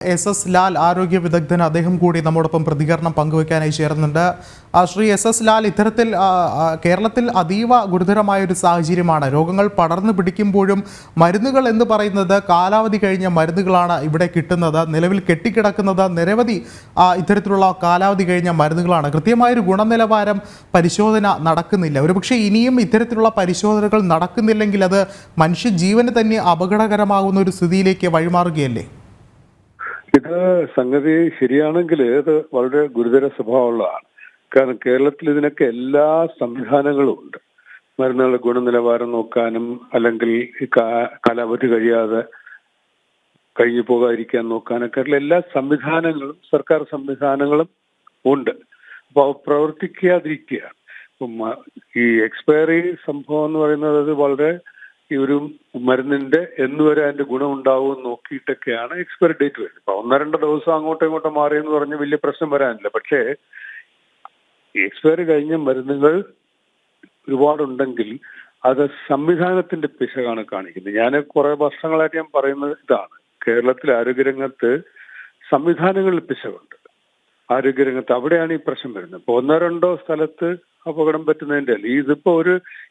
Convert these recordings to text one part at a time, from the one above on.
S Lal ആരോഗ്യ വിദഗ്ധൻ അദ്ദേഹം കൂടി നമ്മോടൊപ്പം പ്രതികരണം പങ്കുവയ്ക്കാനായി ചേർന്നുണ്ട്. ശ്രീ എസ് ലാൽ, ഇത്തരത്തിൽ കേരളത്തിൽ അതീവ ഗുരുതരമായ ഒരു സാഹചര്യമാണ്. രോഗങ്ങൾ പടർന്നു പിടിക്കുമ്പോഴും മരുന്നുകൾ എന്ന് പറയുന്നത് കാലാവധി കഴിഞ്ഞ മരുന്നുകളാണ് ഇവിടെ കിട്ടുന്നത്. നിലവിൽ കെട്ടിക്കിടക്കുന്നത് നിരവധി ഇത്തരത്തിലുള്ള കാലാവധി കഴിഞ്ഞ മരുന്നുകളാണ്. കൃത്യമായൊരു ഗുണനിലവാരം പരിശോധന നടക്കുന്നില്ല. ഒരുപക്ഷെ ഇനിയും ഇത്തരത്തിലുള്ള പരിശോധനകൾ നടക്കുന്നില്ലെങ്കിൽ അത് മനുഷ്യജീവന് തന്നെ അപകടകരമാകുന്ന ഒരു സ്ഥിതിയിലേക്ക് വഴിമാറുകയല്ലേ? ഇത് സംഗതി ശരിയാണെങ്കിൽ ഇത് വളരെ ഗുരുതര സ്വഭാവമുള്ളതാണ്. കാരണം കേരളത്തിൽ ഇതിനൊക്കെ എല്ലാ സംവിധാനങ്ങളും ഉണ്ട്. മരുന്നുകളുടെ ഗുണനിലവാരം നോക്കാനും അല്ലെങ്കിൽ കാലാവധി കഴിയാതെ കഴിഞ്ഞു പോകാതിരിക്കാൻ നോക്കാനൊക്കെ എല്ലാ സംവിധാനങ്ങളും സർക്കാർ സംവിധാനങ്ങളും ഉണ്ട്. അപ്പോൾ അവ പ്രവർത്തിക്കാതിരിക്കുകയാണ്. ഈ എക്സ്പയറി സംഭവം എന്ന് പറയുന്നത് അത് വളരെ ഈ ഒരു മരുന്നിന്റെ എന്നുവരെ അതിന്റെ ഗുണം ഉണ്ടാവും നോക്കിയിട്ടൊക്കെയാണ് എക്സ്പയറി ഡേറ്റ് വരുന്നത്. ഇപ്പൊ 1-2 ദിവസം അങ്ങോട്ടും ഇങ്ങോട്ടും മാറിയെന്ന് പറഞ്ഞ് വലിയ പ്രശ്നം വരാനില്ല. പക്ഷേ എക്സ്പയറി കഴിഞ്ഞ മരുന്നുകൾ ഒരുപാടുണ്ടെങ്കിൽ അത് സംവിധാനത്തിന്റെ പിശകാണ് കാണിക്കുന്നത്. ഞാൻ കുറെ വർഷങ്ങളായിട്ട് ഞാൻ പറയുന്നത് ഇതാണ്. കേരളത്തിലെ ആരോഗ്യരംഗത്ത് സംവിധാനങ്ങളിൽ പിശകുണ്ട്. ആരോഗ്യരംഗത്ത് അവിടെയാണ് ഈ പ്രശ്നം വരുന്നത്. ഇപ്പൊ 1-2 സ്ഥലത്ത് അപകടം പറ്റുന്നതിന്റെ അല്ല, ഇതിപ്പോ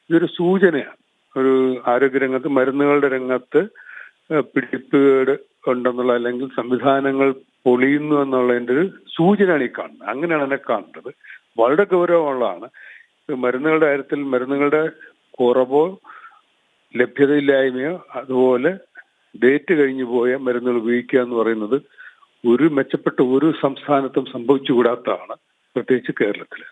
ഇതൊരു സൂചനയാണ്. ഒരു ആരോഗ്യരംഗത്ത് മരുന്നുകളുടെ രംഗത്ത് പിടിപ്പുകേട് ഉണ്ടെന്നുള്ള അല്ലെങ്കിൽ സംവിധാനങ്ങൾ പൊളിയുന്നു എന്നുള്ളതിൻ്റെ ഒരു സൂചനയാണ് ഈ കാണുന്നത്. അങ്ങനെയാണ് എന്നെ കാണേണ്ടത്. വളരെ ഗൗരവമുള്ളതാണ്. മരുന്നുകളുടെ കാര്യത്തിൽ മരുന്നുകളുടെ കുറവോ ലഭ്യതയില്ലായ്മയോ അതുപോലെ ഡേറ്റ് കഴിഞ്ഞു പോയ മരുന്നുകൾ ഉപയോഗിക്കുക എന്ന് പറയുന്നത് ഒരു മെച്ചപ്പെട്ട ഒരു സംസ്ഥാനത്തും സംഭവിച്ചുകൂടാത്തതാണ്, പ്രത്യേകിച്ച് കേരളത്തിൽ.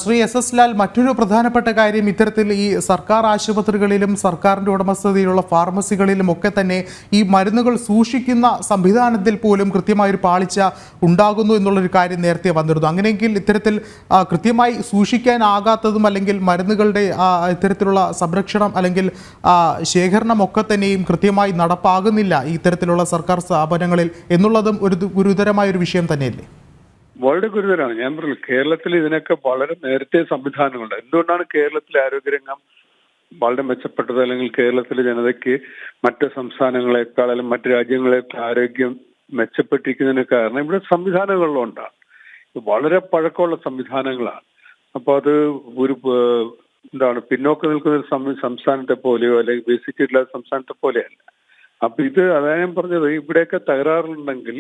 ശ്രീ എസ് ലാൽ, മറ്റൊരു പ്രധാനപ്പെട്ട കാര്യം ഇത്തരത്തിൽ ഈ സർക്കാർ ആശുപത്രികളിലും സർക്കാരിൻ്റെ ഉടമസ്ഥതയിലുള്ള ഫാർമസികളിലും ഒക്കെ തന്നെ ഈ മരുന്നുകൾ സൂക്ഷിക്കുന്ന സംവിധാനത്തിൽ പോലും കൃത്യമായൊരു പാളിച്ച ഉണ്ടാകുന്നു എന്നുള്ളൊരു കാര്യം നേരത്തെ വന്നിരുന്നു. അങ്ങനെയെങ്കിൽ ഇത്തരത്തിൽ കൃത്യമായി സൂക്ഷിക്കാനാകാത്തതും അല്ലെങ്കിൽ മരുന്നുകളുടെ ഇത്തരത്തിലുള്ള സംരക്ഷണം അല്ലെങ്കിൽ ശേഖരണം ഒക്കെ തന്നെയും കൃത്യമായി നടപ്പാകുന്നില്ല ഇത്തരത്തിലുള്ള സർക്കാർ സ്ഥാപനങ്ങളിൽ എന്നുള്ളതും ഒരു ഗുരുതരമായൊരു വിഷയം തന്നെയല്ലേ? വളരെ ഗുരുതരമാണ്. ഞാൻ പറഞ്ഞു, കേരളത്തിൽ ഇതിനൊക്കെ വളരെ നേരത്തെ സംവിധാനങ്ങളുണ്ട്. എന്തുകൊണ്ടാണ് കേരളത്തിലെ ആരോഗ്യരംഗം വളരെ മെച്ചപ്പെട്ടത് അല്ലെങ്കിൽ കേരളത്തിലെ ജനതയ്ക്ക് മറ്റ് സംസ്ഥാനങ്ങളെക്കാൾ അല്ലെങ്കിൽ മറ്റ് രാജ്യങ്ങളെക്കാൾ ആരോഗ്യം മെച്ചപ്പെട്ടിരിക്കുന്നതിന് കാരണം ഇവിടെ സംവിധാനങ്ങളിലുണ്ടാണ്. വളരെ പഴക്കമുള്ള സംവിധാനങ്ങളാണ്. അപ്പോൾ അത് ഒരു പിന്നോക്കം നിൽക്കുന്ന ഒരു സംസ്ഥാനത്തെ പോലെയോ അല്ലെങ്കിൽ ബേസിക് ഇല്ലാത്ത സംസ്ഥാനത്തെ പോലെയല്ല. അപ്പൊ അതാണ് ഞാൻ പറഞ്ഞത്, ഇവിടെയൊക്കെ തകരാറുണ്ടെങ്കിൽ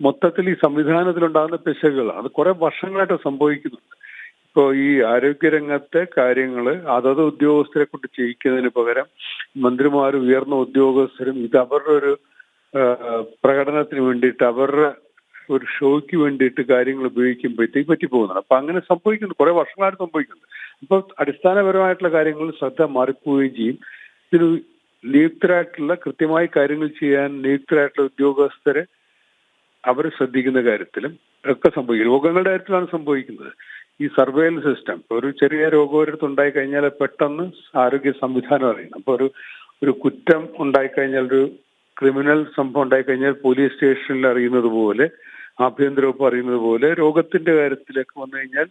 മൊത്തത്തിൽ ഈ സംവിധാനത്തിലുണ്ടാകുന്ന പിശകുകളാണ്. അത് കുറെ വർഷങ്ങളായിട്ട് സംഭവിക്കുന്നുണ്ട്. ഇപ്പോൾ ഈ ആരോഗ്യരംഗത്തെ കാര്യങ്ങൾ അതത് ഉദ്യോഗസ്ഥരെ കൊണ്ട് ചെയ്യിക്കുന്നതിന് പകരം മന്ത്രിമാരും ഉയർന്ന ഉദ്യോഗസ്ഥരും ഇത് അവരുടെ ഒരു പ്രകടനത്തിന് വേണ്ടിയിട്ട് അവരുടെ ഒരു ഷോയ്ക്ക് വേണ്ടിയിട്ട് കാര്യങ്ങൾ ഉപയോഗിക്കുമ്പോഴത്തേക്ക് പറ്റിപ്പോകുന്നുണ്ട്. അപ്പൊ അങ്ങനെ സംഭവിക്കുന്നു, കുറെ വർഷങ്ങളായിട്ട് സംഭവിക്കുന്നുണ്ട്. അപ്പോൾ അടിസ്ഥാനപരമായിട്ടുള്ള കാര്യങ്ങളിൽ ശ്രദ്ധ മാറിപ്പോവുകയും ചെയ്യും. ഇതിന് നിയുക്തരായിട്ടുള്ള കൃത്യമായി കാര്യങ്ങൾ ചെയ്യാൻ നിയുക്തരായിട്ടുള്ള ഉദ്യോഗസ്ഥരെ അവർ ശ്രദ്ധിക്കുന്ന കാര്യത്തിലും ഒക്കെ സംഭവിക്കും. രോഗങ്ങളുടെ കാര്യത്തിലാണ് സംഭവിക്കുന്നത്. ഈ സർവൈലൻസ് സിസ്റ്റം, ഒരു ചെറിയ രോഗം ഒരിടത്ത് ഉണ്ടായി കഴിഞ്ഞാൽ പെട്ടെന്ന് ആരോഗ്യ സംവിധാനം അറിയണം. അപ്പോൾ ഒരു കുറ്റം ഉണ്ടായിക്കഴിഞ്ഞാൽ, ഒരു ക്രിമിനൽ സംഭവം ഉണ്ടായിക്കഴിഞ്ഞാൽ പോലീസ് സ്റ്റേഷനിൽ അറിയുന്നത് പോലെ, ആഭ്യന്തര വകുപ്പ് അറിയുന്നത് പോലെ രോഗത്തിന്റെ കാര്യത്തിലേക്ക് വന്നു കഴിഞ്ഞാൽ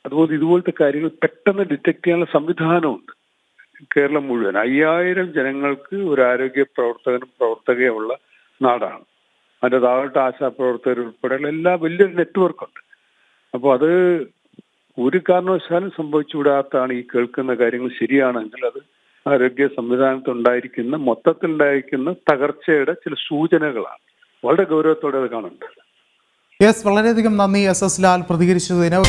അതുപോലെ ഇതുപോലത്തെ കാര്യങ്ങൾ പെട്ടെന്ന് ഡിറ്റക്ട് ചെയ്യാനുള്ള സംവിധാനമുണ്ട്. കേരളം മുഴുവൻ 5000 ജനങ്ങൾക്ക് ഒരു ആരോഗ്യ പ്രവർത്തകനും പ്രവർത്തകയുള്ള നാടാണ്. അതിൻ്റെ താഴോട്ട് ആശാപ്രവർത്തകർ ഉൾപ്പെടെയുള്ള വലിയൊരു നെറ്റ്വർക്കുണ്ട്. അപ്പോൾ അത് ഒരു കാരണവശാലും സംഭവിച്ചുകൂടാത്തതാണ്. ഈ കേൾക്കുന്ന കാര്യങ്ങൾ ശരിയാണെങ്കിൽ അത് ആരോഗ്യ സംവിധാനത്തുണ്ടായിരിക്കുന്ന മൊത്തത്തിലുണ്ടായിരിക്കുന്ന തകർച്ചയുടെ ചില സൂചനകളാണ്. വളരെ ഗൗരവത്തോടെ അത് കാണുന്നുണ്ട്. യെസ്, വളരെയധികം നന്ദി എസ് ലാൽ പ്രതികരിച്ചതിന്.